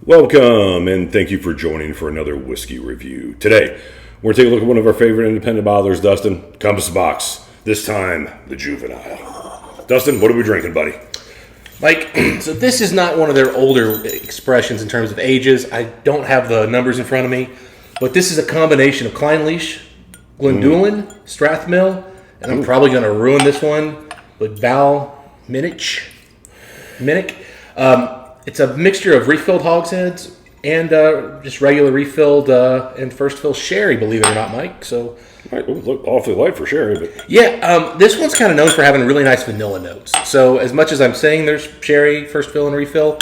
Welcome, and thank you for joining for another whiskey review. Today, we're going to take a look at one of our favorite independent bottlers, Dustin, Compass Box. This time, the Juvenile. Dustin, what are we drinking, buddy? Mike, so this is not one of their older expressions in terms of ages. I don't have the numbers in front of me, but this is a combination of Clyenlish, Glendullan, Strathmill, and I'm probably going to ruin this one, but Balmenach. It's a mixture of refilled hogsheads and just regular refilled and first fill sherry, believe it or not, Mike. So, Might look awfully light for sherry, but yeah, this one's kind of known for having really nice vanilla notes. So as much as I'm saying there's sherry, first fill, and refill,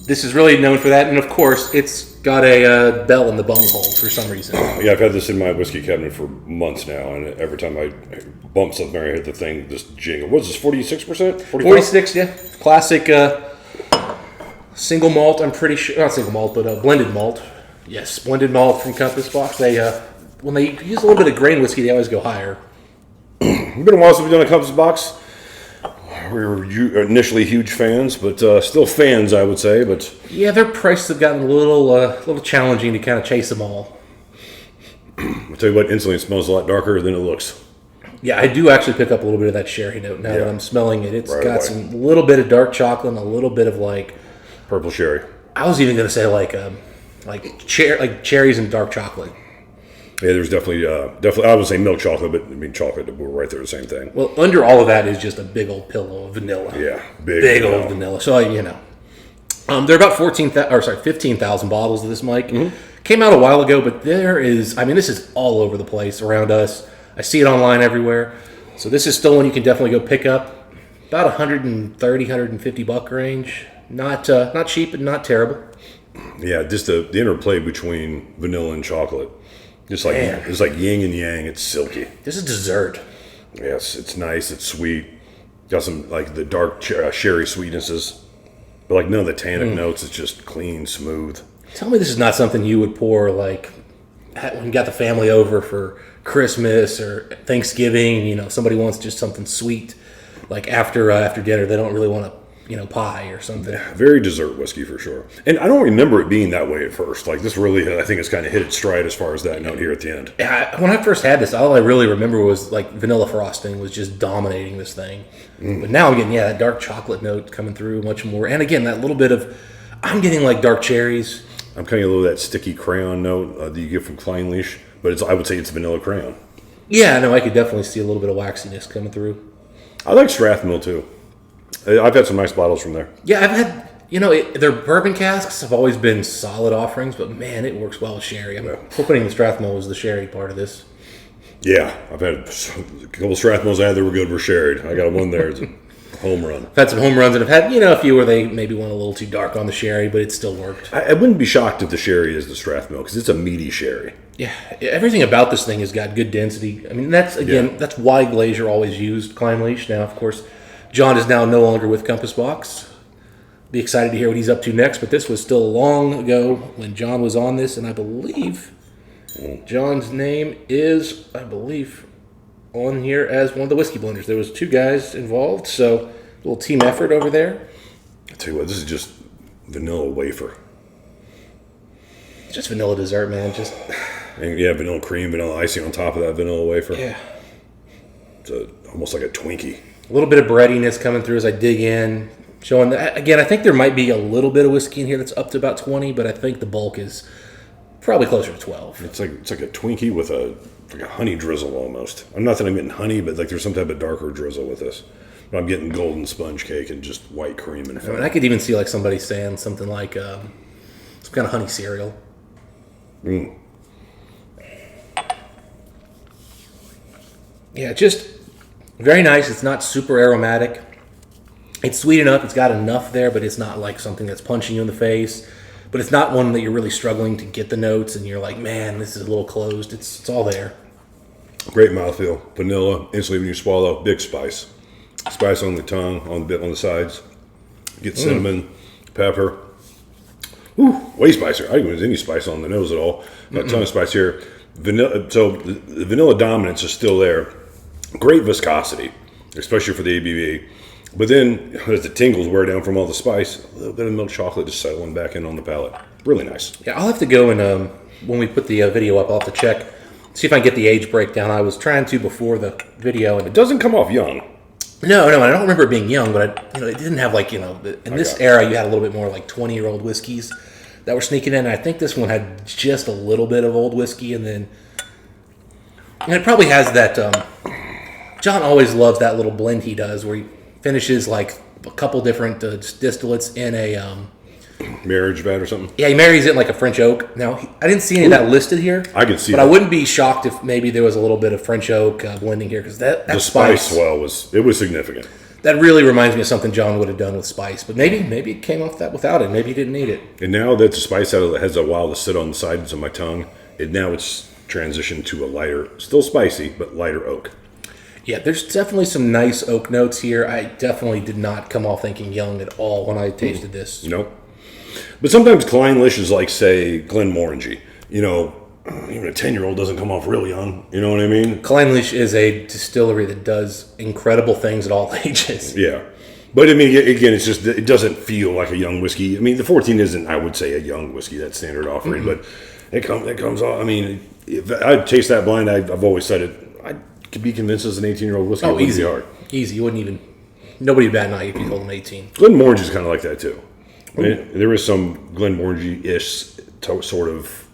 this is really known for that. And of course, it's got a bell in the bunghole for some reason. yeah, I've had this in my whiskey cabinet for months now, and every time I bump something or hit the thing, this jingle. What's this, 46%? 46, yeah. Classic single malt, I'm pretty sure. Not single malt, but blended malt. Yes, blended malt from Compass Box. They when they use a little bit of grain whiskey, they always go higher. It's been a while since we've done a Compass Box. We were initially huge fans, but still fans, I would say. But yeah, their prices have gotten a little challenging to kind of chase them all. I'll tell you what, instantly it smells a lot darker than it looks. Yeah, I do actually pick up a little bit of that sherry note now that I'm smelling it. It's Right got away. some little bit of dark chocolate and a little bit of Purple sherry. I was even going to say cherries and dark chocolate. Yeah, there's definitely, I would say milk chocolate, but I mean chocolate, we're right there, the same thing. Well, under all of that is just a big old pillow of vanilla. Yeah, Big old vanilla. So, there are about 15,000 bottles of this, Mike. Mm-hmm. Came out a while ago, but this is all over the place around us. I see it online everywhere. So this is still one you can definitely go pick up. About 130, 150 buck range. Not cheap, but not terrible. Yeah, just the interplay between vanilla and chocolate. Just like it's like yin and yang. It's silky. This is dessert. Yes, it's nice. It's sweet. Got some like the dark sherry sweetnesses, but like none of the tannic notes. It's just clean, smooth. Tell me this is not something you would pour when you got the family over for Christmas or Thanksgiving. Somebody wants just something sweet, like after dinner. They don't really want pie or something. Very dessert whiskey for sure. And I don't remember it being that way at first. Like this really, I think it's kind of hit its stride as far as that note here at the end. Yeah, when I first had this, all I really remember was like vanilla frosting was just dominating this thing. But now I'm getting that dark chocolate note coming through much more. And again, that little bit of, I'm getting like dark cherries. I'm kind of a little of that sticky crayon note that you get from Clyenlish, but I would say it's vanilla crayon. Yeah, no, I could definitely see a little bit of waxiness coming through. I like Strathmill too. I've had some nice bottles from there. Yeah, I've had, their bourbon casks have always been solid offerings, but man, it works well with sherry. I'm hoping the Strathmill was the sherry part of this. Yeah, I've had a couple Strathmills I had that were good for sherry. I got one there. It's a home run. I've had some home runs, and I've had, a few where they maybe went a little too dark on the sherry, but it still worked. I wouldn't be shocked if the sherry is the Strathmill, because it's a meaty sherry. Yeah, everything about this thing has got good density. I mean, that's why Glacier always used Clyenlish. Now, of course, John is now no longer with Compass Box. Be excited to hear what he's up to next, but this was still long ago when John was on this, and I believe John's name is, on here as one of the whiskey blenders. There was two guys involved, so a little team effort over there. I tell you what, this is just vanilla wafer. It's just vanilla dessert, man. And vanilla cream, vanilla icing on top of that vanilla wafer. Yeah. It's almost like a Twinkie. A little bit of breadiness coming through as I dig in. Showing that, again, I think there might be a little bit of whiskey in here that's up to about 20, but I think the bulk is probably closer to 12. It's like a Twinkie with a honey drizzle almost. I'm not that I'm getting honey, but like there's some type of darker drizzle with this. But I'm getting golden sponge cake and just white cream and I could even see like somebody saying something like some kind of honey cereal. Yeah, just very nice. It's not super aromatic. It's sweet enough. It's got enough there, but it's not like something that's punching you in the face. But it's not one that you're really struggling to get the notes, and you're like, man, this is a little closed. It's all there. Great mouthfeel. Vanilla, instantly when you swallow, big spice. Spice on the tongue, on the sides. Get cinnamon, pepper. Ooh, way spicier. I didn't get any spice on the nose at all. Tongue spice here. Vanilla. So the vanilla dominance is still there. Great viscosity, especially for the ABV. But then, as the tingles wear down from all the spice, a little bit of milk chocolate just settling back in on the palate. Really nice. Yeah, I'll have to go and when we put the video up, I'll have to check, see if I can get the age breakdown. I was trying to before the video, and It doesn't come off young. No, I don't remember it being young, but it didn't have like in this era you had a little bit more like 20-year-old whiskeys that were sneaking in. And I think this one had just a little bit of old whiskey, and it probably has that. John always loves that little blend he does where he finishes like a couple different distillates in a Marriage vat or something. Yeah, he marries it in like a French oak. Now I didn't see any of that listed here. I could see, but I wouldn't be shocked if maybe there was a little bit of French oak blending here because that the spice swell was significant. That really reminds me of something John would have done with spice. But maybe it came off that without it. Maybe he didn't need it. And now that the spice has a while to sit on the sides of my tongue, it's transitioned to a lighter, still spicy, but lighter oak. Yeah, there's definitely some nice oak notes here. I definitely did not come off thinking young at all when I tasted this. Nope. But sometimes Clyenlish is like, say, Glenmorangie. Even a 10-year-old doesn't come off real young. You know what I mean? Clyenlish is a distillery that does incredible things at all ages. Yeah. But, I mean, again, it's just, it doesn't feel like a young whiskey. I mean, the 14 isn't, I would say, a young whiskey, that standard offering. Mm-hmm. But it comes off, I mean, if I taste that blind, I've always said it, I could be convinced as an 18-year-old whiskey. Oh, easy. Be hard. Easy. You wouldn't even, nobody would bat an eye if you told them 18. Glenmorangie is kind of like that, too. I mean, there is some Glenmorangie-ish sort of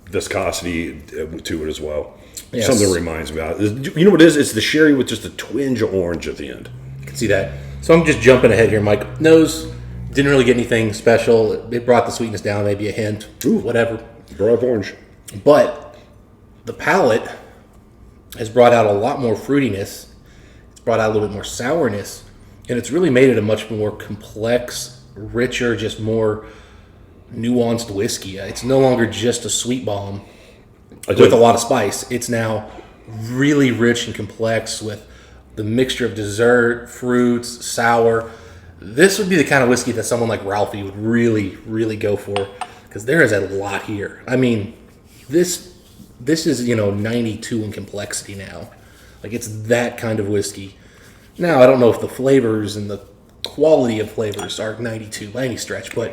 viscosity to it as well. Yes. Something reminds me of it. You know what it is? It's the sherry with just a twinge of orange at the end. I can see that. So I'm just jumping ahead here, Mike. Nose, didn't really get anything special. It brought the sweetness down, maybe a hint. Ooh, whatever. Brought up orange. But the palate has brought out a lot more fruitiness. It's brought out a little bit more sourness. And it's really made it a much more complex, richer, just more nuanced whiskey. It's no longer just a sweet bomb with a lot of spice. It's now really rich and complex with the mixture of dessert, fruits, sour. This would be the kind of whiskey that someone like Ralphie would really, really go for because there is a lot here. I mean, this is 92 in complexity now. Like it's that kind of whiskey. Now I don't know if the flavors and the quality of flavors are 92 by any stretch, but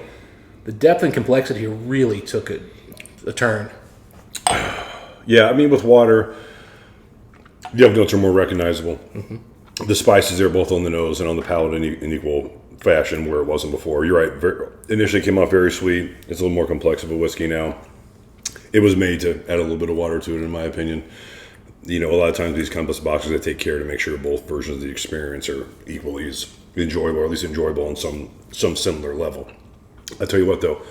the depth and complexity here really took a turn. Yeah, I mean, with water, the oak notes are more recognizable. Mm-hmm. The spices are both on the nose and on the palate in equal fashion where it wasn't before. You're right. Initially came off very sweet. It's a little more complex of a whiskey now. It was made to add a little bit of water to it, in my opinion. A lot of times these compass boxes, they take care to make sure both versions of the experience are equally as enjoyable, or at least enjoyable on some similar level. I tell you what, though,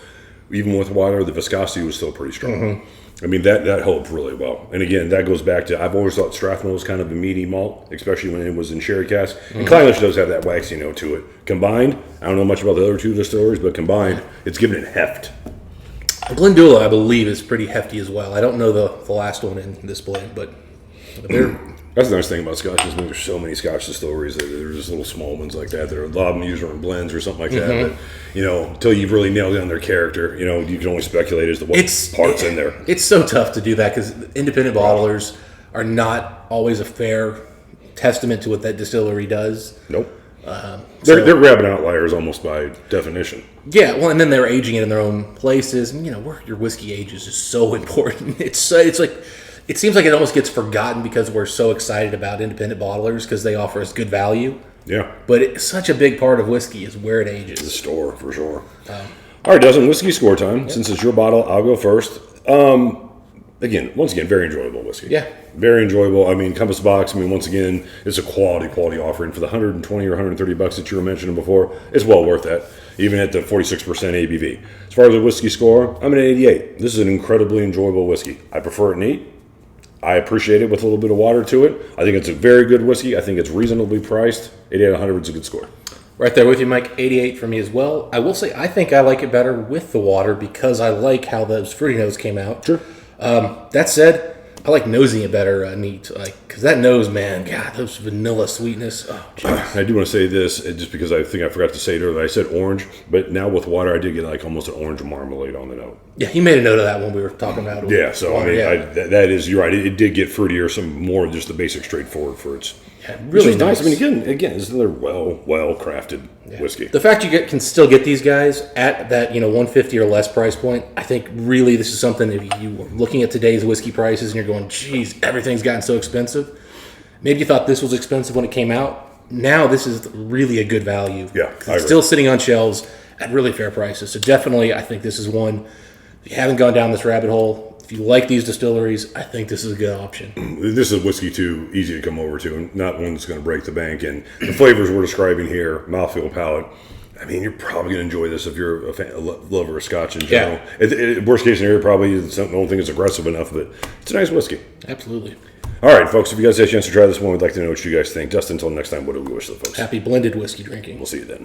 even with water, the viscosity was still pretty strong. Mm-hmm. I mean, that held really well. And again, that goes back to, I've always thought Strathmill was kind of a meaty malt, especially when it was in sherry cask. Mm-hmm. And Clyenlish does have that waxy note to it. Combined, I don't know much about the other two distilleries, but combined, it's giving it heft. Glendullan, I believe, is pretty hefty as well. I don't know the last one in this blend, but that's the nice thing about Scotch is there's so many Scotch distilleries that there's just little small ones like that. There are a lot of them used in blends or something like that. Mm-hmm. But until you've really nailed down their character, you can only speculate as to what parts in there. It's so tough to do that because independent bottlers are not always a fair testament to what that distillery does. Nope. They're grabbing outliers almost by definition. Yeah, well, and then they're aging it in their own places. And, where your whiskey ages is so important. It's like, it seems like it almost gets forgotten because we're so excited about independent bottlers because they offer us good value. Yeah. But it's such a big part of whiskey is where it ages. The store, for sure. All right, Dustin, whiskey score time. Yep. Since it's your bottle, I'll go first. Once again, very enjoyable whiskey. Yeah. Very enjoyable. I mean, Compass Box, once again, it's a quality offering. For the $120 or $130 that you were mentioning before, it's well worth that, even at the 46% ABV. As far as the whiskey score, I'm at 88. This is an incredibly enjoyable whiskey. I prefer it neat. I appreciate it with a little bit of water to it. I think it's a very good whiskey. I think it's reasonably priced. 88 out of 100 is a good score. Right there with you, Mike. 88 for me as well. I will say I think I like it better with the water because I like how those fruity notes came out. Sure. That said, I like nosing it better neat. Because that nose, man, God, those vanilla sweetness. Oh, geez. I do want to say this, just because I think I forgot to say it earlier. I said orange, but now with water, I did get almost an orange marmalade on the note. Yeah, he made a note of that when we were talking about it. Yeah, so water, that is, you're right. It did get fruitier, some more just the basic straightforward fruits. Yeah, Which really is nice. I mean, again, it's another well crafted whiskey. The fact you can still get these guys at that, $150 or less price point, I think really this is something, if you were looking at today's whiskey prices and you're going, geez, everything's gotten so expensive. Maybe you thought this was expensive when it came out. Now this is really a good value. Yeah, it's still sitting on shelves at really fair prices. So definitely, I think this is one. If you haven't gone down this rabbit hole, if you like these distilleries, I think this is a good option. This is whiskey too easy to come over to, and not one that's going to break the bank. And the flavors we're describing here, mouthfeel, palate. I mean, you're probably going to enjoy this if you're a lover of Scotch in general. Yeah. Worst case scenario, probably don't think it's aggressive enough, but it's a nice whiskey. Absolutely. All right, folks. If you guys have a chance to try this one, we'd like to know what you guys think. Just until next time, what do we wish the folks? Happy blended whiskey drinking. We'll see you then.